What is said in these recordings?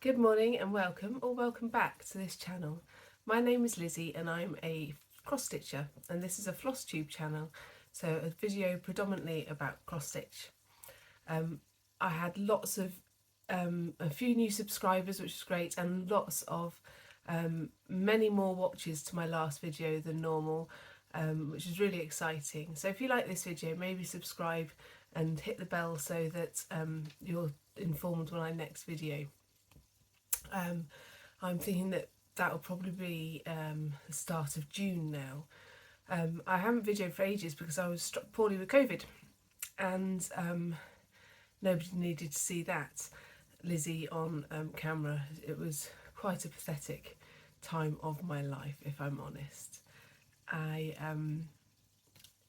Good morning and welcome or welcome back to this channel. My name is Lizzie and I'm a cross stitcher and this is a Flosstube channel, so a video predominantly about cross stitch. I had lots of a few new subscribers, which is great, and lots of many more watches to my last video than normal, which is really exciting. So if you like this video, maybe subscribe and hit the bell so that you're informed when I next video. I'm thinking that will probably be the start of June now. I haven't videoed for ages because I was struck poorly with COVID and nobody needed to see that Lizzie on camera. It was quite a pathetic time of my life, if I'm honest.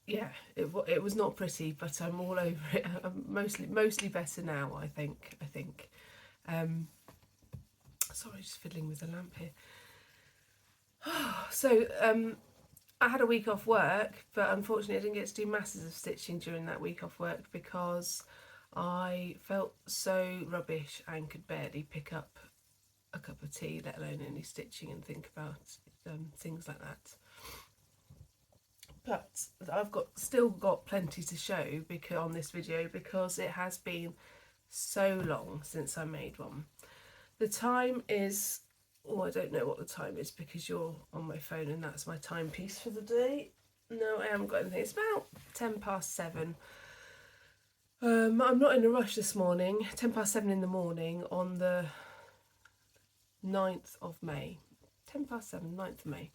It was not pretty, but I'm all over it. I'm mostly better now, I think. Sorry, just fiddling with the lamp here. So I had a week off work, but unfortunately I didn't get to do masses of stitching during that week off work because I felt so rubbish and could barely pick up a cup of tea, let alone any stitching and think about things like that. But I've still got plenty to show on this video because it has been so long since I made one. The time is, I don't know what the time is because you're on my phone and that's my timepiece for the day. No, I haven't got anything. It's about 7:10. I'm not in a rush this morning. 7:10 in the morning on the 9th of May. 7:10, 9th of May.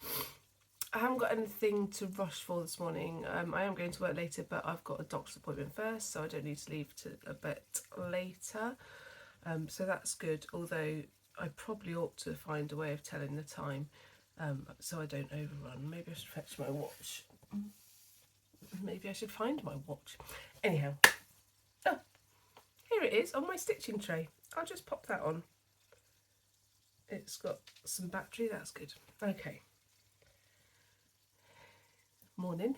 I haven't got anything to rush for this morning. I am going to work later, but I've got a doctor's appointment first, so I don't need to leave till a bit later. So that's good, although I probably ought to find a way of telling the time so I don't overrun. Maybe I should fetch my watch. Maybe I should find my watch. Anyhow, here it is on my stitching tray. I'll just pop that on. It's got some battery, that's good. Okay. Morning.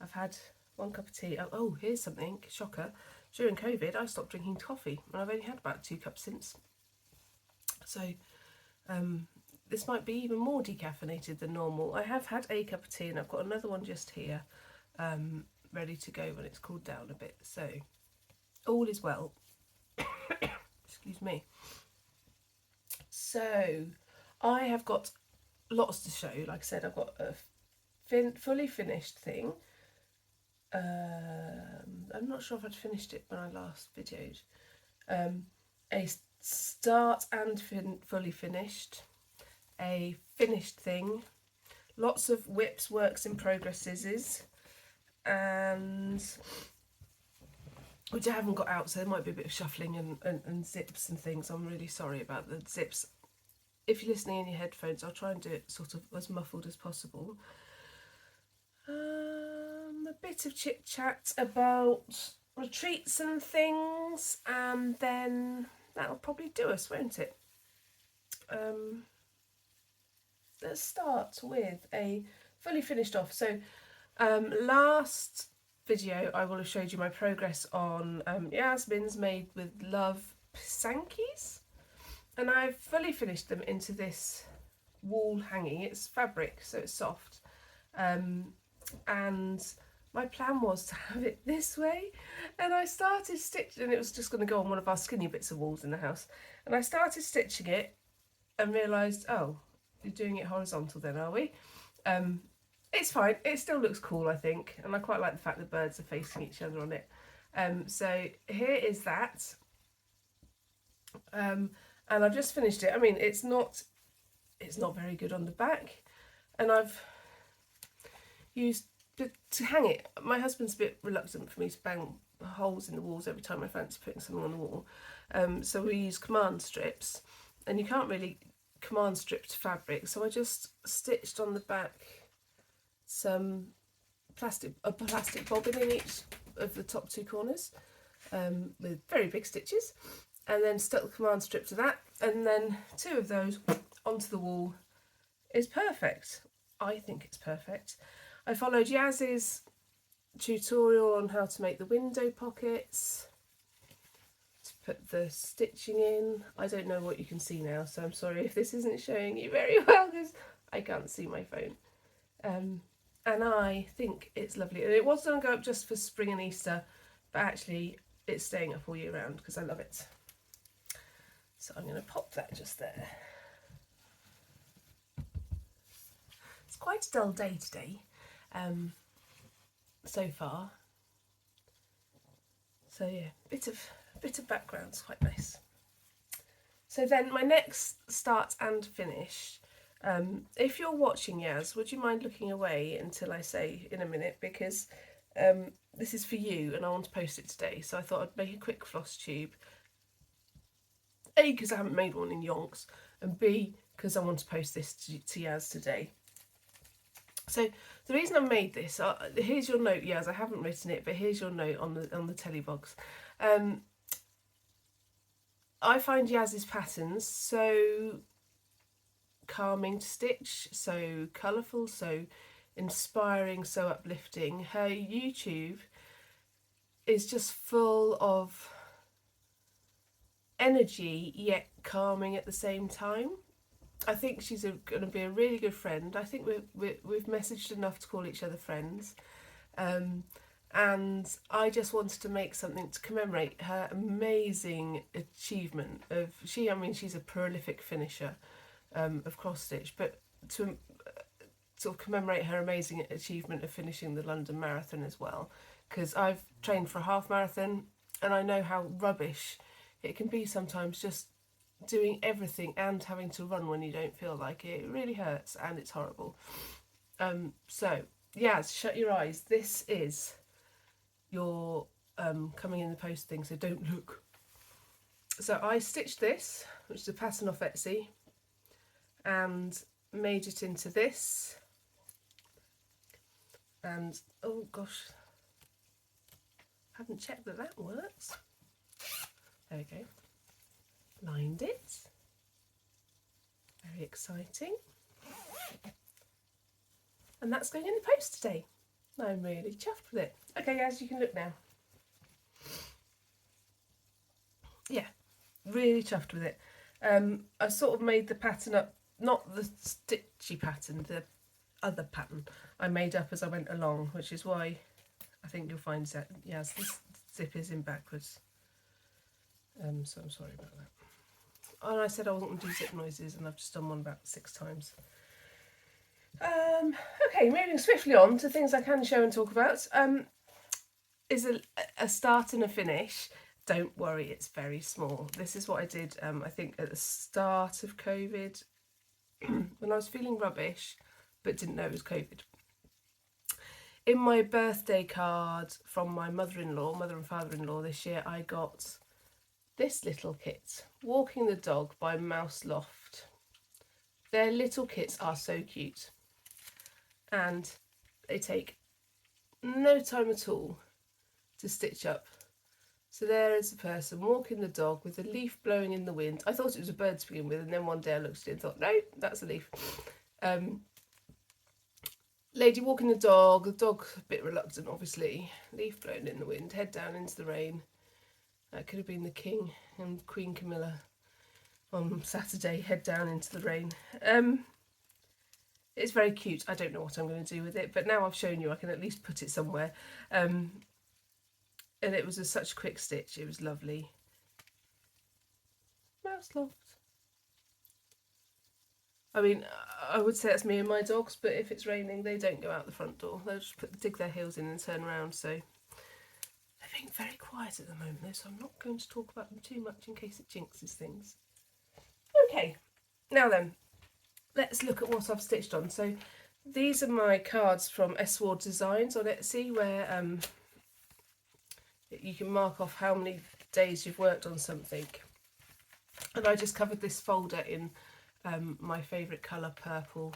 I've had one cup of tea. Oh, here's something, shocker. During COVID, I stopped drinking coffee, and I've only had about 2 cups since. So this might be even more decaffeinated than normal. I have had a cup of tea, and I've got another one just here, ready to go when it's cooled down a bit. So all is well. Excuse me. So I have got lots to show. Like I said, I've got a fully finished thing. I'm not sure if I'd finished it when I last videoed. A start and fully finished. A finished thing. Lots of whips, works in progresses, and which I haven't got out, so there might be a bit of shuffling and zips and things. I'm really sorry about the zips. If you're listening in your headphones, I'll try and do it sort of as muffled as possible. A bit of chit chat about retreats and things, and then that'll probably do us, won't it? Let's start with a fully finished off. So last video I will have showed you my progress on Yasmin's Made with Love Pisankis, and I've fully finished them into this wall hanging. It's fabric, so it's soft, and my plan was to have it this way, and I started stitching, and it was just going to go on one of our skinny bits of walls in the house, and I started stitching it and realised, oh, you're doing it horizontal then, are we? It's fine, it still looks cool, I think, and I quite like the fact the birds are facing each other on it. So here is that, and I've just finished it. I mean, it's not very good on the back, and I've used to hang it. My husband's a bit reluctant for me to bang holes in the walls every time I fancy putting something on the wall, so we use command strips, and you can't really command strip to fabric, so I just stitched on the back some plastic bobbin in each of the top 2 corners with very big stitches, and then stuck the command strip to that, and then 2 of those onto the wall is perfect. I think it's perfect. I followed Yaz's tutorial on how to make the window pockets. It's put the stitching in. I don't know what you can see now, so I'm sorry if this isn't showing you very well because I can't see my phone. And I think it's lovely. And it was going to go up just for spring and Easter, but actually it's staying up all year round because I love it. So I'm going to pop that just there. It's quite a dull day today, so far. So yeah, bit of background's quite nice. So then my next start and finish. If you're watching Yaz, would you mind looking away until I say in a minute, because this is for you and I want to post it today. So I thought I'd make a quick floss tube. A, because I haven't made one in yonks, and B, because I want to post this to Yaz today. So the reason I made this, here's your note, Yaz. I haven't written it, but here's your note on the telly box. I find Yaz's patterns so calming to stitch, so colourful, so inspiring, so uplifting. Her YouTube is just full of energy yet calming at the same time. I think she's going to be a really good friend. I think we've messaged enough to call each other friends, and I just wanted to make something to commemorate her amazing achievement of she's a prolific finisher of cross stitch, but to sort of commemorate her amazing achievement of finishing the London Marathon as well, because I've trained for a half marathon and I know how rubbish it can be sometimes, just doing everything and having to run when you don't feel like it. It really hurts and it's horrible. So Yaz, shut your eyes. This is your coming in the post thing, so don't look. So I stitched this, which is a pattern off Etsy, and made it into this. And oh gosh, haven't checked that works. There we go. Lined it. Very exciting. And that's going in the post today. I'm really chuffed with it. Okay, as you can look now. Yeah, really chuffed with it. I sort of made the pattern up, not the stitchy pattern, the other pattern I made up as I went along, which is why I think you'll find that, yes, this zip is in backwards. So I'm sorry about that. And I said I wasn't going to do zip noises, and I've just done one about 6 times. Okay, moving swiftly on to things I can show and talk about. Is a start and a finish. Don't worry, it's very small. This is what I did, I think, at the start of COVID, when I was feeling rubbish, but didn't know it was COVID. In my birthday card from my mother and father-in-law this year, I got this little kit, Walking the Dog by Mouseloft. Their little kits are so cute, and they take no time at all to stitch up. So there is a person walking the dog with a leaf blowing in the wind. I thought it was a bird to begin with, and then one day I looked at it and thought, no, that's a leaf. Lady walking the dog a bit reluctant obviously, leaf blowing in the wind, head down into the rain. That could have been the King and Queen Camilla on Saturday, head down into the rain. It's very cute. I don't know what I'm going to do with it, but now I've shown you, I can at least put it somewhere. And it was such a quick stitch, it was lovely. Mouseloft. I mean, I would say that's me and my dogs, but if it's raining, they don't go out the front door. They'll just dig their heels in and turn around, so they're being very quiet at the moment, though, so I'm not going to talk about them too much in case it jinxes things. Okay, now then, let's look at what I've stitched on. So these are my cards from S. Ward Designs on Etsy, where you can mark off how many days you've worked on something. And I just covered this folder in my favourite colour, purple,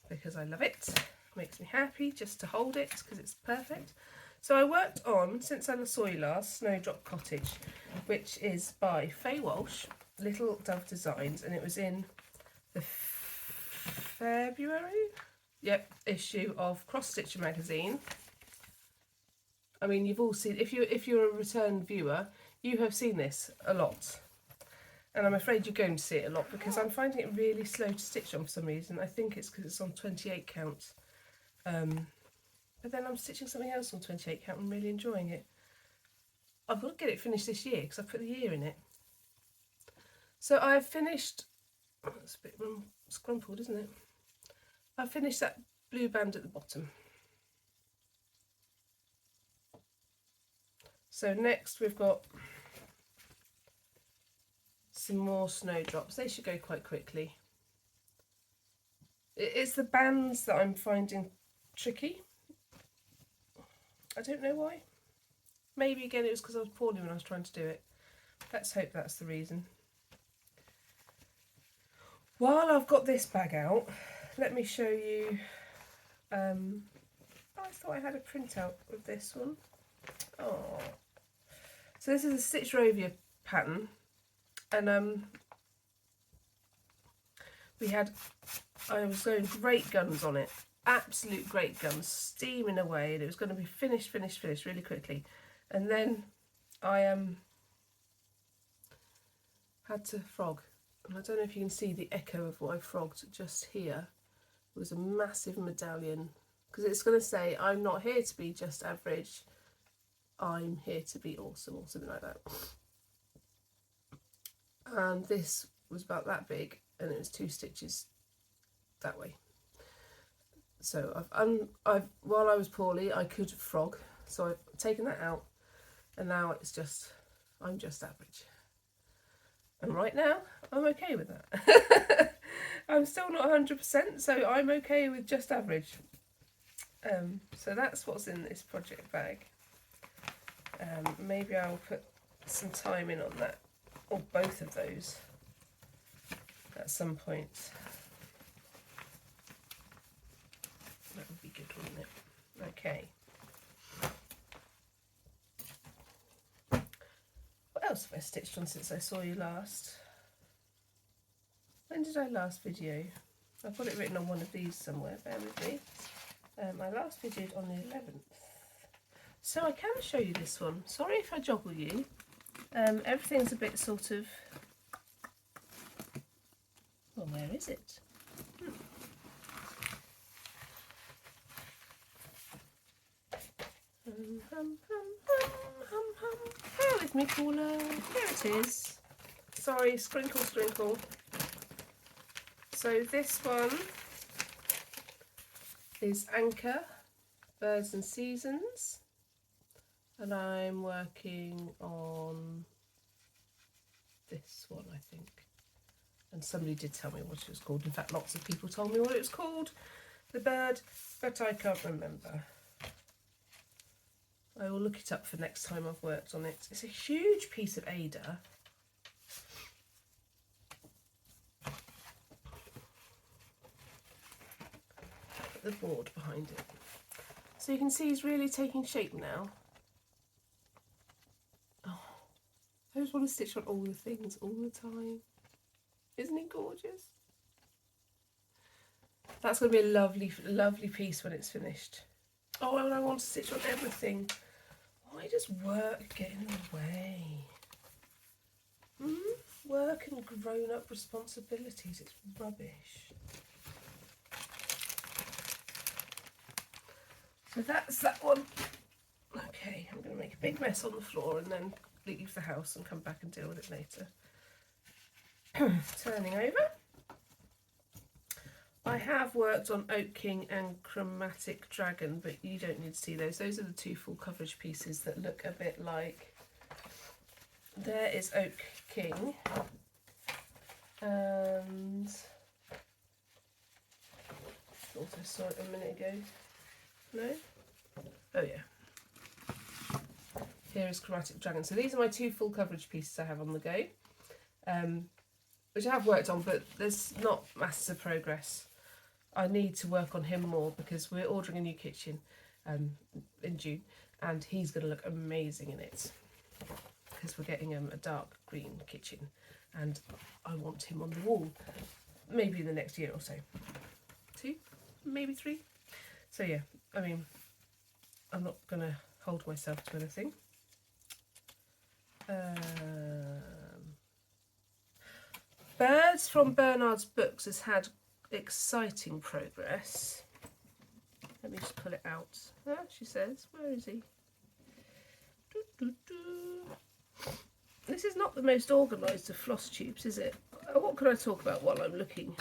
because I love it. Makes me happy just to hold it because it's perfect. So I worked on, since I saw you last, Snowdrop Cottage, which is by Faye Walsh, Little Dove Designs, and it was in the February issue of Cross Stitcher magazine. I mean, you've all seen, if you're a return viewer, you have seen this a lot. And I'm afraid you're going to see it a lot because I'm finding it really slow to stitch on for some reason. I think it's because it's on 28 count. But then I'm stitching something else on 28 count and really enjoying it. I've got to get it finished this year because I put the year in it. So I've finished, oh, it's a bit scrumpled, isn't it? I finished that blue band at the bottom. So next we've got some more snowdrops. They should go quite quickly. It's the bands that I'm finding tricky. I don't know why. Maybe again it was because I was poorly when I was trying to do it. Let's hope that's the reason. While I've got this bag out, let me show you. I thought I had a printout of this one. Oh, so this is a Stitch Rovia pattern, and I was going great guns on it, absolute great guns, steaming away, and it was going to be finished really quickly. And then I had to frog, and I don't know if you can see the echo of what I frogged just here. It was a massive medallion, because it's going to say, I'm not here to be just average, I'm here to be awesome, or something like that. And this was about that big, and it was 2 stitches that way. So while I was poorly, I could frog, so I've taken that out, and now it's just, I'm just average. And right now, I'm okay with that. I'm still not 100%, so I'm okay with just average. So that's what's in this project bag. Maybe I'll put some time in on that, or both of those, at some point. That would be good, wouldn't it? Okay. What else have I stitched on since I saw you last? When did I last video? I've got it written on one of these somewhere, bear with me. I last videoed on the 11th. So I can show you this one. Sorry if I joggle you. Everything's a bit sort of... Well, where is it? Bear with me, caller. Here it is. Sorry, scrinkle, scrinkle. So this one is Anchor, Birds and Seasons, and I'm working on this one, I think. And somebody did tell me what it was called. In fact, lots of people told me what it was called, the bird, but I can't remember. I will look it up for next time I've worked on it. It's a huge piece of Ada. The board behind it. So you can see he's really taking shape now. Oh, I just want to stitch on all the things all the time. Isn't he gorgeous? That's going to be a lovely, lovely piece when it's finished. Oh, and I want to stitch on everything. Why does work get in the way? Work and grown-up responsibilities, it's rubbish. So that's that one. Okay, I'm going to make a big mess on the floor and then leave the house and come back and deal with it later. Turning over. I have worked on Oak King and Chromatic Dragon, but you don't need to see those. Those are the 2 full coverage pieces that look a bit like... There is Oak King. And... I thought I saw it a minute ago. No? Oh yeah. Here is Chromatic Dragon. So these are my 2 full coverage pieces I have on the go, which I have worked on, but there's not masses of progress. I need to work on him more because we're ordering a new kitchen in June, and he's going to look amazing in it because we're getting a dark green kitchen, and I want him on the wall maybe in the next year or so. 2, maybe 3. So yeah, I mean, I'm not going to hold myself to anything. Birds from Bernard's Books has had exciting progress. Let me just pull it out. Ah, she says, where is he? Doo, doo, doo. This is not the most organised of floss tubes, is it? What can I talk about while I'm looking?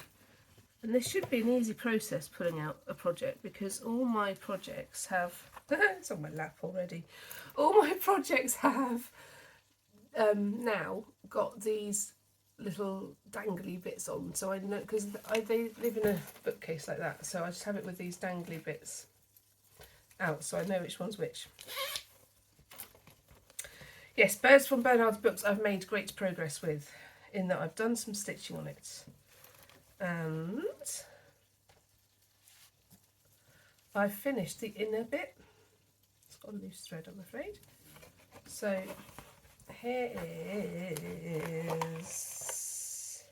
And this should be an easy process pulling out a project, because all my projects have it's on my lap already. All my projects have now got these little dangly bits on, so I know, because they live in a bookcase like that, so I just have it with these dangly bits out, so I know which one's which. Yes, Birds from Bernard's Books I've made great progress with, in that I've done some stitching on it, and I've finished the inner bit. It's got a loose thread, I'm afraid. So here is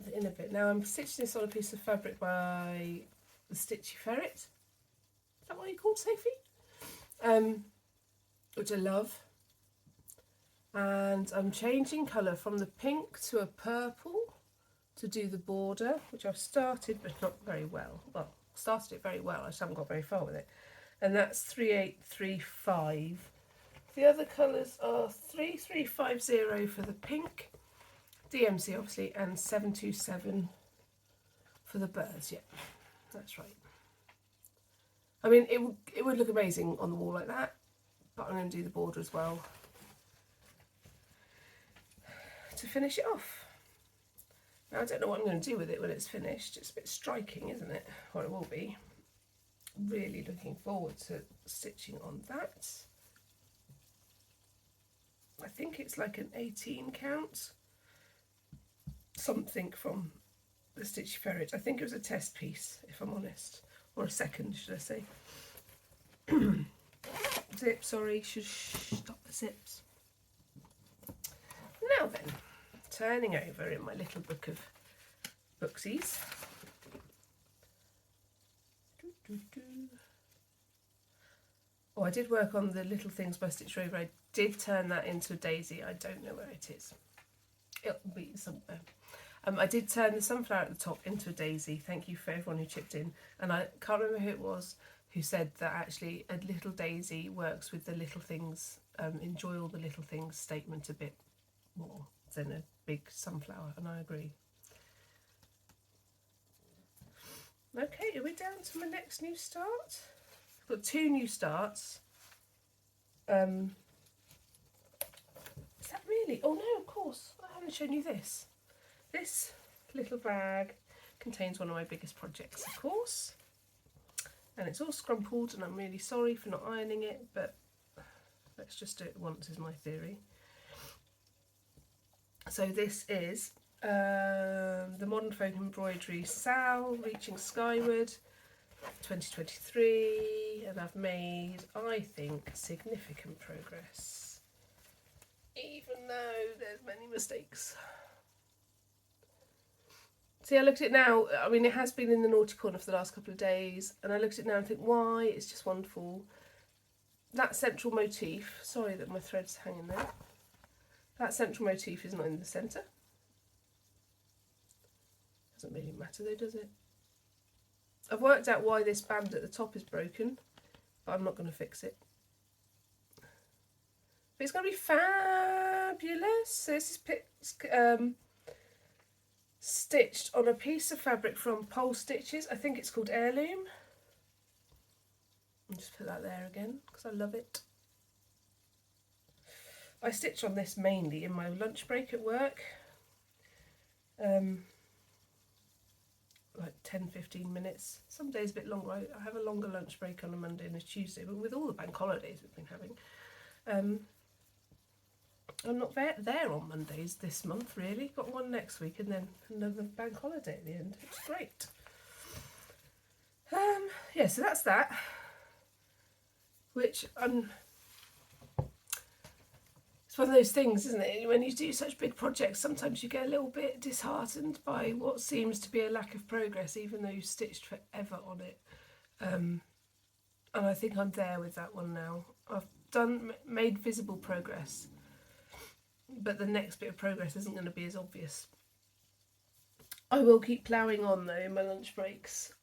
the inner bit. Now I'm stitching this on a piece of fabric by the Stitchy Ferret. Is that what you called, Sophie? Which I love. And I'm changing colour from the pink to a purple to do the border, which I've started but not very well. Well, started it very well, I just haven't got very far with it. And that's 3835. The other colours are 3350 for the pink, DMC obviously, and 727 for the birds. Yeah, that's right. I mean, it would look amazing on the wall like that, but I'm going to do the border as well to finish it off. Now I don't know what I'm going to do with it when it's finished. It's a bit striking, isn't it? Or it will be. Really looking forward to stitching on that. I think it's like an 18 count. Something from the Stitchy Ferret. I think it was a test piece, if I'm honest. Or a second, should I say. Zip, sorry, should stop the zips. Now then, turning over in my little book of booksies. Oh, I did work on the Little Things by Stitch Rover. I did turn that into a daisy. I don't know where it is. It'll be somewhere. I did turn the sunflower at the top into a daisy. Thank you for everyone who chipped in. And I can't remember who it was who said that actually a little daisy works with the little things, enjoy all the little things statement a bit more than a big sunflower, and I agree. Okay, are we down to my next new start? I've got 2 new starts. Is that really? Oh no, of course, I haven't shown you this. This little bag contains one of my biggest projects, of course. And it's all scrumpled, and I'm really sorry for not ironing it, but let's just do it once, is my theory. So this is the Modern Folk Embroidery Sal Reaching Skyward 2023, and I've made, I think, significant progress, even though there's many mistakes. See, I look at it now, I mean, it has been in the naughty corner for the last couple of days, and I look at it now and think, why? It's just wonderful. That central motif, sorry that my thread's hanging there, that central motif is not in the centre. Doesn't really matter though, does it? I've worked out why this band at the top is broken, but I'm not going to fix it. But it's going to be fabulous. So this is stitched on a piece of fabric from Pole Stitches. I think it's called Heirloom. I'll just put that there again because I love it. I stitch on this mainly in my lunch break at work. Like 10-15 minutes. Some days a bit longer. I have a longer lunch break on a Monday and a Tuesday, but with all the bank holidays we've been having. I'm not there on Mondays this month, really. Got one next week and then another bank holiday at the end. It's great. Yeah, so that's that. Which it's one of those things, isn't it? When you do such big projects, sometimes you get a little bit disheartened by what seems to be a lack of progress, even though you've stitched forever on it. And I think I'm there with that one now. I've made visible progress, but the next bit of progress isn't going to be as obvious. I will keep ploughing on though in my lunch breaks.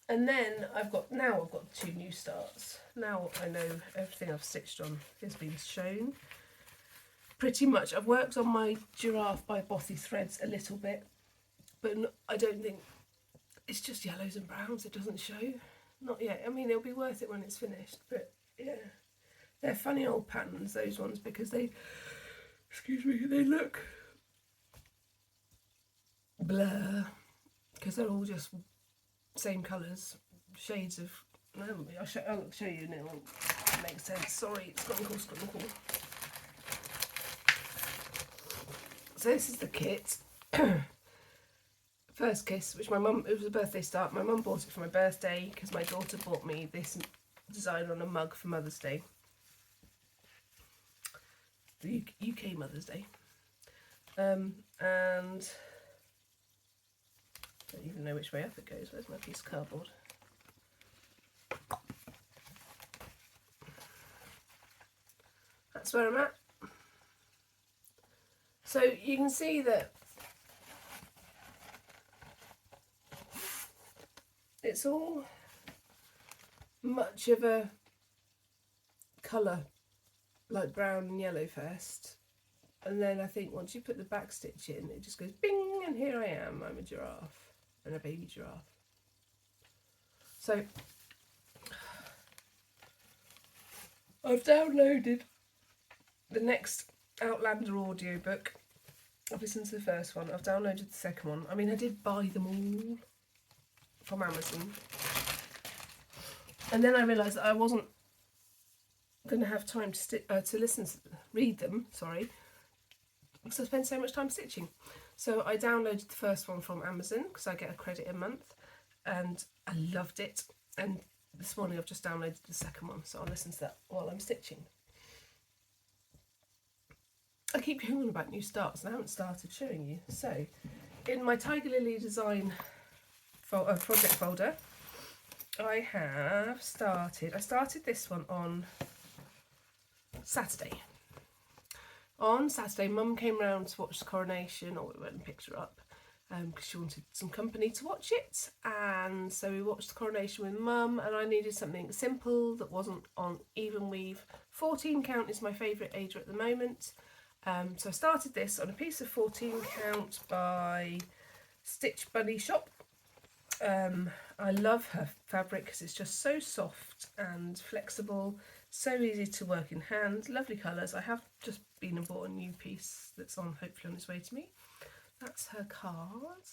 And then I've got 2 new starts. Now I know everything I've stitched on has been shown. Pretty much. I've worked on my giraffe by Bothy threads a little bit, but I don't think, it's just yellows and browns, it doesn't show. Not yet. I mean, it'll be worth it when it's finished, but yeah. They're funny old patterns, those ones, because they look blur, because they're all just same colours, shades of, I'll show you and it'll make sense. Sorry, skunkle. So this is the kit. First Kiss, which it was a birthday start. My mum bought it for my birthday because my daughter bought me this design on a mug for Mother's Day. The UK Mother's Day. And I don't even know which way up it goes. Where's my piece of cardboard? That's where I'm at. So you can see that it's all much of a colour, like brown and yellow first, and then I think once you put the back stitch in, it just goes bing, and here I am. I'm a giraffe, and a baby giraffe. So I've downloaded the next Outlander audiobook. I've listened to the first one, I've downloaded the second one. I mean, I did buy them all from Amazon, and then I realised that I wasn't going to have time to read them, sorry, because I spend so much time stitching. So I downloaded the first one from Amazon because I get a credit a month, and I loved it. And this morning I've just downloaded the second one, so I'll listen to that while I'm stitching. I keep going on about new starts and I haven't started showing you. So in my Tiger Lily design project folder, I started this one on Saturday. On Saturday, Mum came round to watch the coronation, or we went and picked her up because she wanted some company to watch it, and so we watched the coronation with Mum, and I needed something simple that wasn't on even weave. 14 count is my favourite age at the moment, so I started this on a piece of 14 count by Stitch Bunny Shop. I love her fabric because it's just so soft and flexible, so easy to work in hand, lovely colours. I have just been and bought a new piece that's hopefully on its way to me. That's her card.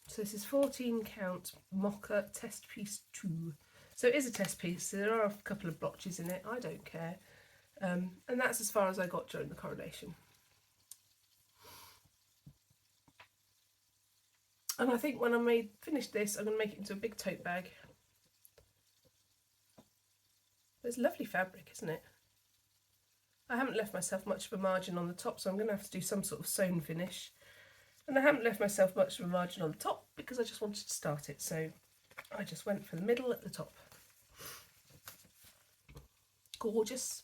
So this is 14 count Mocha test piece 2. So it is a test piece, so there are a couple of blotches in it, I don't care. And that's as far as I got during the coronation. And I think when I finish this, I'm going to make it into a big tote bag. It's lovely fabric, isn't it? I haven't left myself much of a margin on the top, so I'm going to have to do some sort of sewn finish. And I haven't left myself much of a margin on the top because I just wanted to start it, so I just went for the middle at the top. Gorgeous.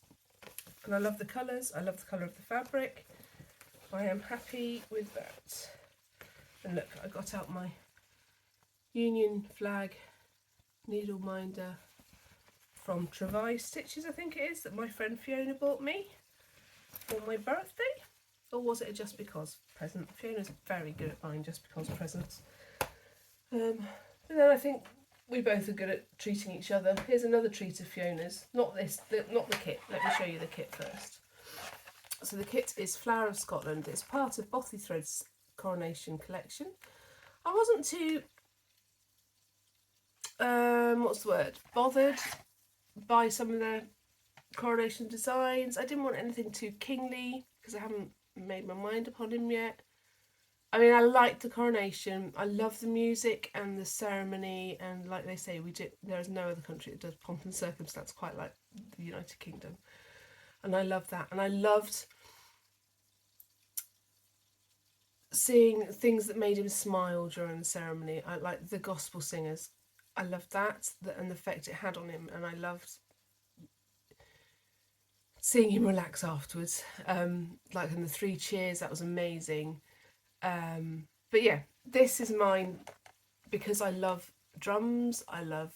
And I love the colours, I love the colour of the fabric. I am happy with that. And look, I got out my Union flag needle minder from Travai Stitches, I think it is, that my friend Fiona bought me for my birthday. Or was it a just because present? Fiona's very good at buying just because presents. And then I think we both are good at treating each other. Here's another treat of Fiona's. Not the kit. Let me show you the kit first. So the kit is Flower of Scotland. It's part of Bothy Threads coronation collection. I wasn't too bothered by some of the coronation designs. I didn't want anything too kingly because I haven't made my mind upon him yet. I mean, I liked the coronation. I love the music and the ceremony, and like they say, there is no other country that does pomp and circumstance quite like the United Kingdom, and I love that. And I loved seeing things that made him smile during the ceremony. I like the gospel singers. I loved that and the effect it had on him, and I loved seeing him relax afterwards. Like in the 3 cheers, that was amazing. But yeah, this is mine because I love drums, I love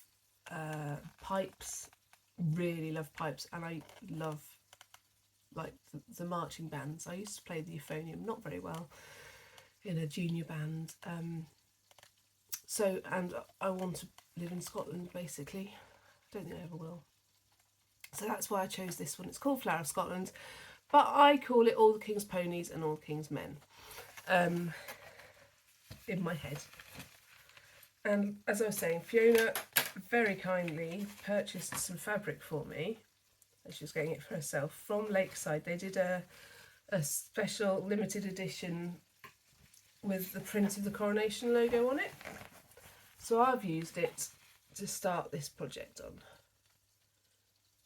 pipes, really love pipes, and I love like the marching bands. I used to play the euphonium, not very well, in a junior band. And I want to live in Scotland, basically. Don't think I ever will. So that's why I chose this one. It's called Flower of Scotland, but I call it All the King's Ponies and All the King's Men in my head. And as I was saying, Fiona very kindly purchased some fabric for me. She was getting it for herself from Lakeside. They did a special limited edition with the print of the coronation logo on it. So I've used it to start this project on.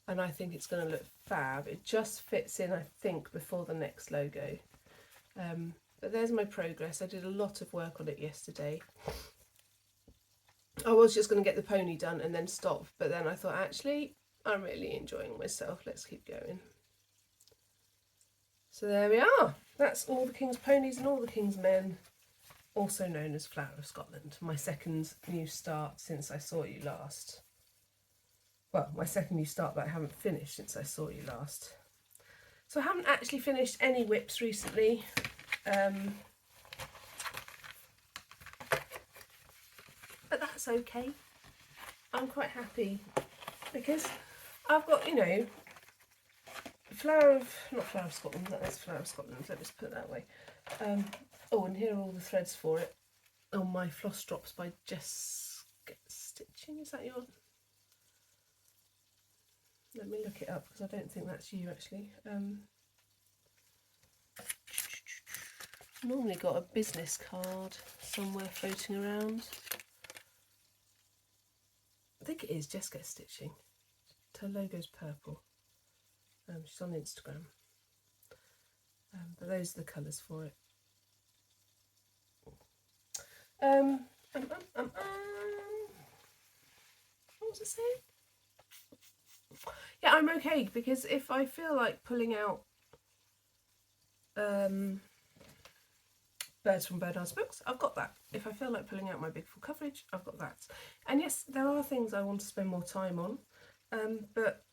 And I think it's going to look fab. It just fits in, I think, before the next logo. But there's my progress. I did a lot of work on it yesterday. I was just going to get the pony done and then stop, but then I thought, actually, I'm really enjoying myself. Let's keep going. So there we are. That's All the King's Ponies and All the King's Men, also known as Flower of Scotland. My second new start since I saw you last. Well, my second new start that I haven't finished since I saw you last. So I haven't actually finished any whips recently. But that's okay. I'm quite happy because I've got, you know, not Flower of Scotland, that is Flower of Scotland, let me just put it that way. Oh, and here are all the threads for it. Oh, my Flosstops by Just Get Stitching, is that your... Let me look it up because I don't think that's you actually. Normally got a business card somewhere floating around. I think it is Just Get Stitching. Her logo's purple. She's on Instagram. But those are the colours for it. What was I saying? Yeah, I'm okay because if I feel like pulling out Birds from Bernard's books, I've got that. If I feel like pulling out my big full coverage, I've got that. And yes, there are things I want to spend more time on, but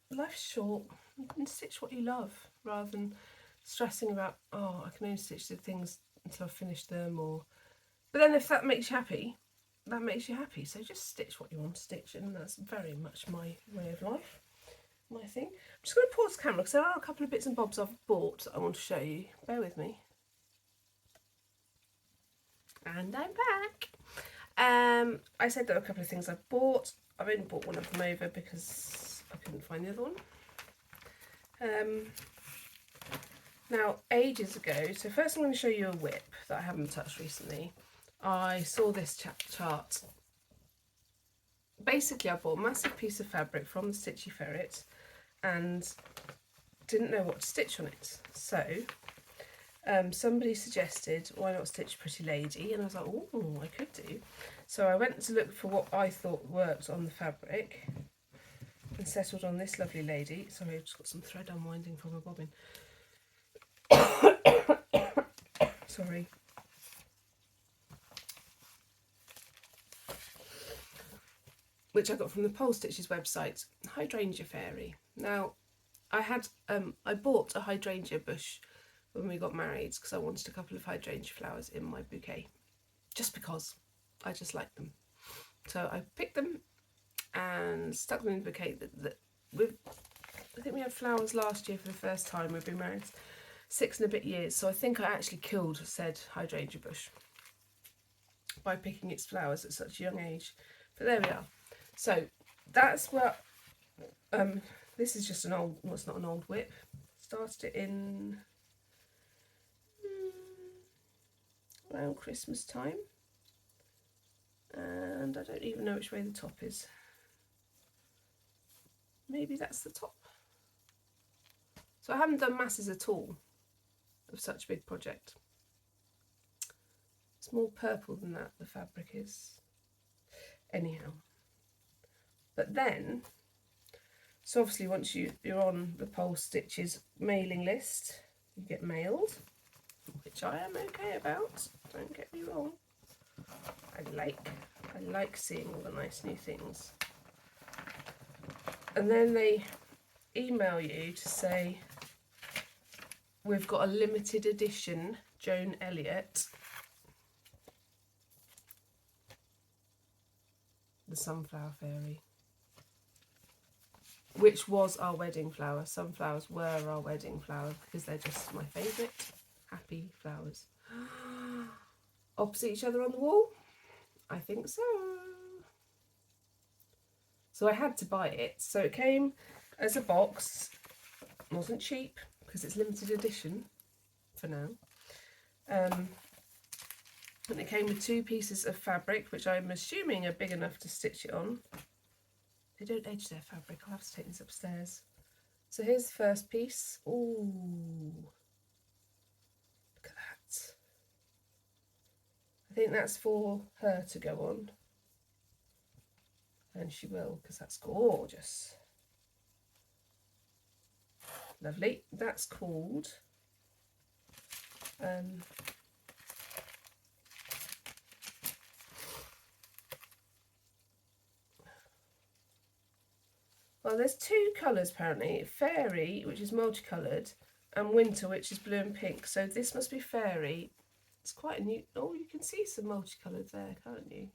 life's short. You can stitch what you love rather than stressing about, oh, I can only stitch the things until I've finished them. But then if that makes you happy, that makes you happy. So just stitch what you want to stitch, and that's very much my way of life, my thing. I'm just going to pause the camera because there are a couple of bits and bobs I've bought that I want to show you. Bear with me. And I'm back. I said there were a couple of things I've bought. I've only bought one of them over because I couldn't find the other one. Now, ages ago, so first I'm going to show you a whip that I haven't touched recently. I saw this chart. Basically, I bought a massive piece of fabric from the Stitchy Ferret and didn't know what to stitch on it. So somebody suggested, why not stitch Pretty Lady? And I was like, oh, I could do. So I went to look for what I thought worked on the fabric and settled on this lovely lady. Sorry, I've just got some thread unwinding from a bobbin. Sorry. Which I got from the Pole Stitches website, Hydrangea Fairy. Now, I bought a hydrangea bush when we got married because I wanted a couple of hydrangea flowers in my bouquet, just because I just like them. So I picked them and stuck them in the bouquet. I think we had flowers last year for the first time. We've been married 6 and a bit years, so I think I actually killed said hydrangea bush by picking its flowers at such a young age. But there we are. So that's what, this is just an old, well, it's not an old whip. Started it in around Christmas time. And I don't even know which way the top is. Maybe that's the top. So I haven't done masses at all of such a big project. It's more purple than that, the fabric is. Anyhow. But then, so obviously once you're on the Pole Stitches mailing list, you get mailed, which I am okay about, don't get me wrong. I like seeing all the nice new things. And then they email you to say, we've got a limited edition Joan Elliott, the Sunflower Fairy, which was our wedding flower. Sunflowers were our wedding flower because they're just my favourite happy flowers. Opposite each other on the wall? I think so. So I had to buy it. So it came as a box. It wasn't cheap because it's limited edition for now. And it came with 2 pieces of fabric, which I'm assuming are big enough to stitch it on. They don't edge their fabric. I'll have to take this upstairs. So here's the first piece. Ooh, look at that. I think that's for her to go on. And she will, because that's gorgeous. Lovely. That's called well, there's 2 colours apparently. Fairy, which is multicoloured, and Winter, which is blue and pink. So this must be Fairy. It's quite a new... Oh, you can see some multicoloured there, can't you?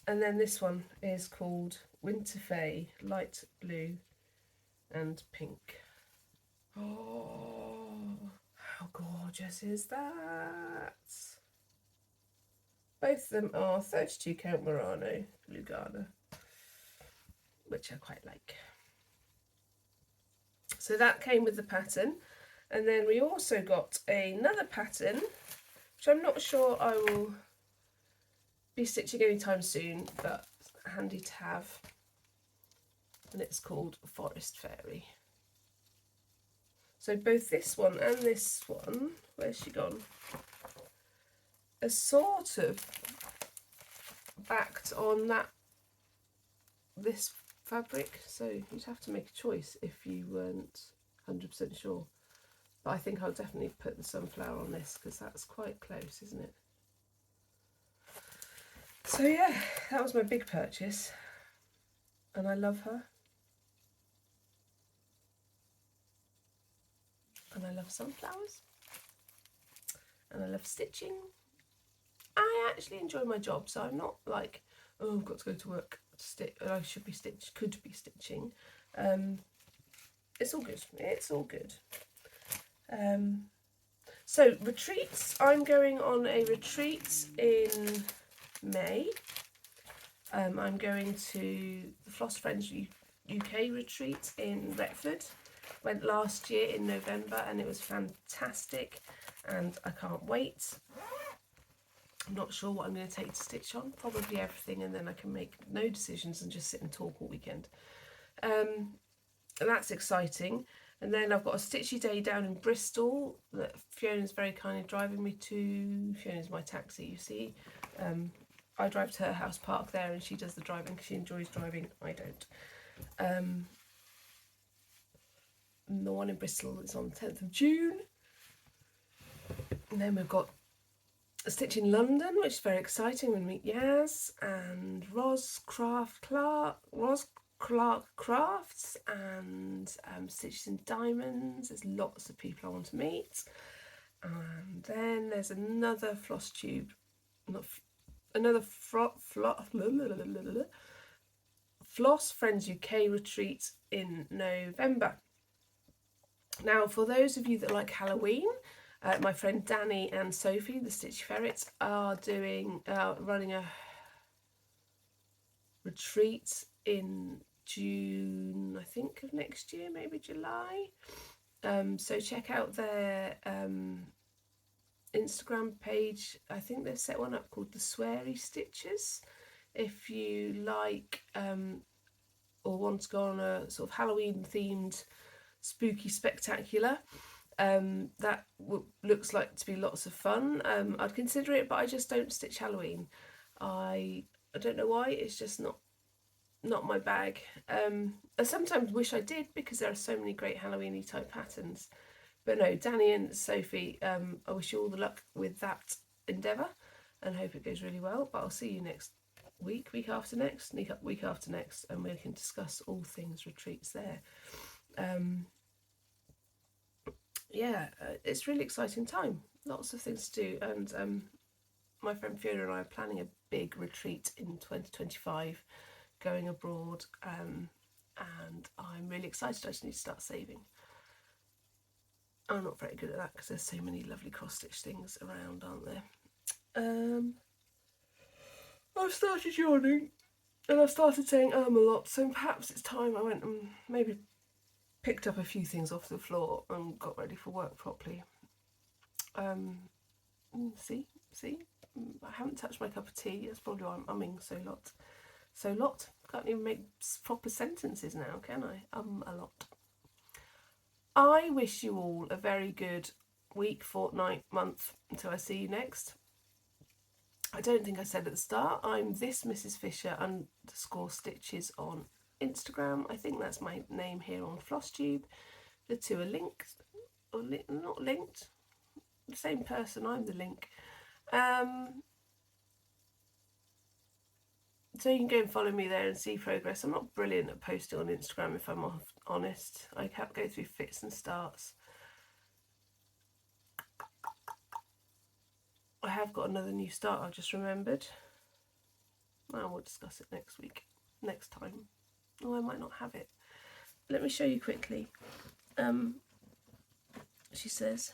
And then this one is called Winter Faye, light blue and pink. Oh, how gorgeous is that? Both of them are 32 count Murano blue Gardner, which I quite like. So that came with the pattern, and then we also got another pattern, which I'm not sure I will be stitching anytime soon, but handy to have, and it's called Forest Fairy. So both this one and this one, where's she gone, are sort of backed on this fabric, so you'd have to make a choice if you weren't 100% sure. But I think I'll definitely put the sunflower on this because that's quite close, isn't it? So yeah, that was my big purchase, and I love her. And I love sunflowers, and I love stitching. I actually enjoy my job, so I'm not like, oh, I've got to go to work to stitch, I could be stitching. It's all good, it's all good. So retreats, I'm going on a retreat in May. I'm going to the Floss Friends UK retreat in Retford. Went last year in November and it was fantastic, and I can't wait. I'm not sure what I'm going to take to stitch on, probably everything, and then I can make no decisions and just sit and talk all weekend. That's exciting. And then I've got a stitchy day down in Bristol that Fiona's very kindly driving me to. Fiona's my taxi, you see. I drive to her house park there and she does the driving because she enjoys driving. I don't. And the one in Bristol is on the 10th of June. And then we've got a stitch in London, which is very exciting. We'll meet Yaz and Ros Clark Crafts, and Stitches in Diamonds. There's lots of people I want to meet. And then there's another Flosstube, Floss Friends UK retreat in November. Now, for those of you that like Halloween, my friend Danny and Sophie, the Stitch Ferrets, are running a retreat in June, I think, of next year, maybe July. So check out their Instagram page. I think they've set one up called the Sweary Stitches. If you like or want to go on a sort of Halloween themed spooky spectacular, That looks like to be lots of fun. I'd consider it, but I just don't stitch Halloween. I don't know why, it's just not my bag. I sometimes wish I did, because there are so many great Halloween-y type patterns. But no, Danny and Sophie, I wish you all the luck with that endeavour and hope it goes really well. But I'll see you next week after next, week after next, and we can discuss all things retreats there. Yeah, it's really exciting time. Lots of things to do, and my friend Fiona and I are planning a big retreat in 2025, going abroad, and I'm really excited. I just need to start saving. I'm not very good at that because there's so many lovely cross-stitch things around, aren't there? I've started yawning and I've started saying a lot, so perhaps it's time I went and maybe picked up a few things off the floor and got ready for work properly. See, I haven't touched my cup of tea. That's probably why I'm umming so lot. Can't even make proper sentences now, can I? A lot. I wish you all a very good week, fortnight, month until I see you next. I don't think I said at the start, I'm this Mrs. Fisher _stitches on Instagram. I think that's my name here on Flosstube. The two are linked, or not linked. The same person, I'm the link. So you can go and follow me there and see progress. I'm not brilliant at posting on Instagram, if I'm honest. I can't go through fits and starts. I have got another new start I've just remembered. Well, we'll discuss it next time. Oh, I might not have it. Let me show you quickly. She says,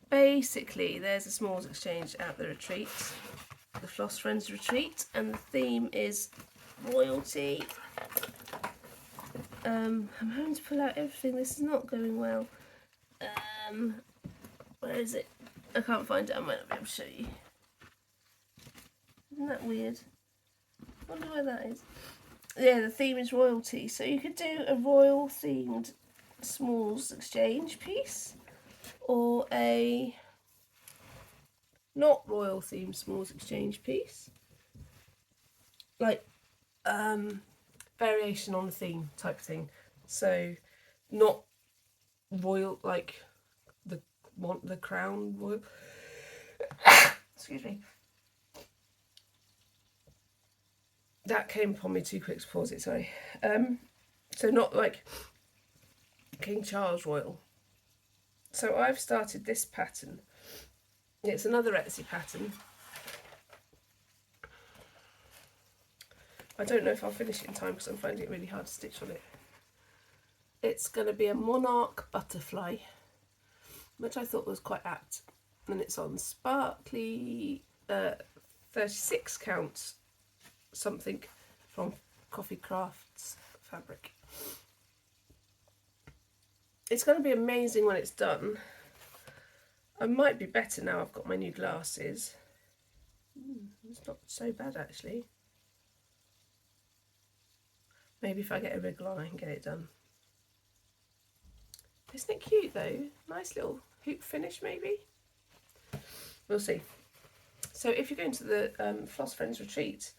basically, there's a smalls exchange at the retreat, the Floss Friends retreat, and the theme is royalty. I'm having to pull out everything. This is not going well. Where is it? I can't find it. I might not be able to show you. Isn't that weird? I wonder where that is. Yeah, the theme is royalty. So you could do a royal themed smalls exchange piece, or a not royal themed smalls exchange piece. Like variation on a theme type thing. So not royal, like the crown royal. Excuse me. That came upon me too quick to pause it, sorry. So not like King Charles Royal. So I've started this pattern. It's another Etsy pattern. I don't know if I'll finish it in time because I'm finding it really hard to stitch on it. It's going to be a monarch butterfly, which I thought was quite apt. And it's on sparkly 36 count something from Coffee Crafts fabric. It's going to be amazing when it's done. I might be better now I've got my new glasses. It's not so bad actually. Maybe if I get a wriggle on I can get it done. Isn't it cute though? Nice little hoop finish maybe? We'll see. So if you're going to the Floss Friends retreat,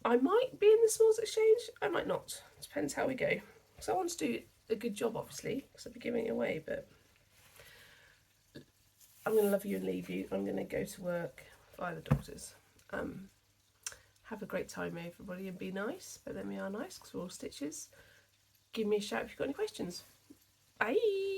I might be in the smalls exchange, I might not. Depends how we go. So I want to do a good job obviously, because I'll be giving it away, but I'm going to love you and leave you. I'm going to go to work via the doctors. Have a great time everybody and be nice, but then we are nice because we're all stitches. Give me a shout if you've got any questions. Bye!